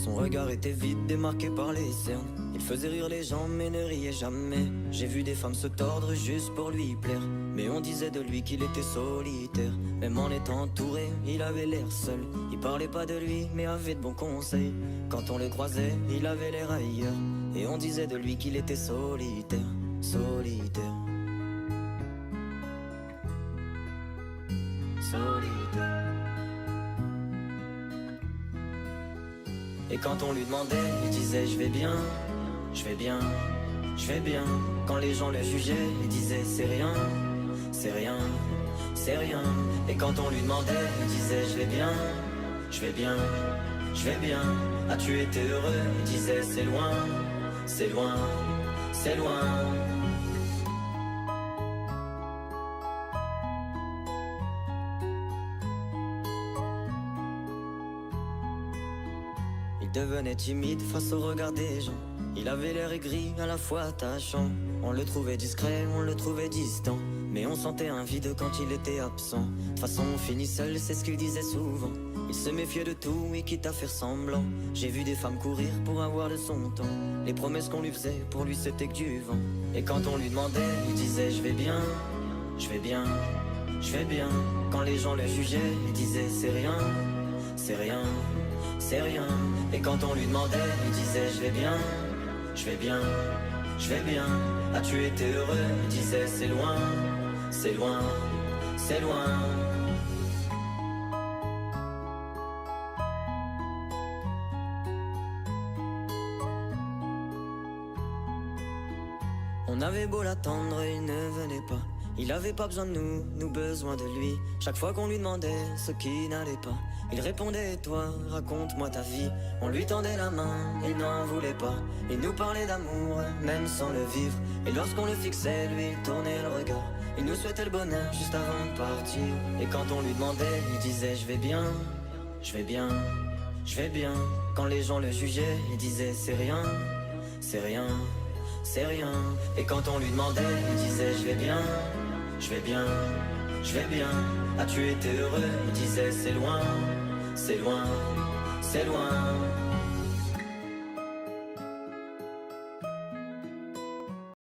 Son regard était vide, démarqué par les cernes. Il faisait rire les gens mais ne riait jamais. J'ai vu des femmes se tordre juste pour lui plaire, mais on disait de lui qu'il était solitaire. Même en étant entouré, il avait l'air seul. Il parlait pas de lui mais avait de bons conseils. Quand on le croisait, il avait l'air ailleurs, et on disait de lui qu'il était solitaire, solitaire, solitaire. Et quand on lui demandait, il disait je vais bien, je vais bien, je vais bien. Quand les gens le jugeaient, il disait c'est rien, c'est rien, c'est rien. Et quand on lui demandait, il disait je vais bien, je vais bien, je vais bien. As-tu été heureux? Il disait c'est loin, c'est loin, c'est loin. Il devenait timide face au regard des gens. Il avait l'air aigri, à la fois attachant. On le trouvait discret, on le trouvait distant, mais on sentait un vide quand il était absent. De toute façon on finit seul, c'est ce qu'il disait souvent. Il se méfiait de tout et quitte à faire semblant. J'ai vu des femmes courir pour avoir de son temps. Les promesses qu'on lui faisait, pour lui c'était que du vent. Et quand on lui demandait, il disait je vais bien, je vais bien, je vais bien. Quand les gens le jugeaient, il disait c'est rien, c'est rien, c'est rien. Et quand on lui demandait, il disait je vais bien, je vais bien, je vais bien. As-tu été heureux? Il disait c'est loin, c'est loin, c'est loin. On avait beau l'attendre, il ne venait pas. Il avait pas besoin de nous, nous besoin de lui. Chaque fois qu'on lui demandait ce qui n'allait pas, il répondait et toi, raconte-moi ta vie. On lui tendait la main, il n'en voulait pas. Il nous parlait d'amour, même sans le vivre. Et lorsqu'on le fixait, lui il tournait le regard. Il nous souhaitait le bonheur juste avant de partir. Et quand on lui demandait, il disait je vais bien, je vais bien, je vais bien. Quand les gens le jugeaient, il disait c'est rien, c'est rien, c'est rien. Et quand on lui demandait, il disait je vais bien, je vais bien, je vais bien. As-tu été heureux? Il disait c'est loin, c'est loin, c'est loin.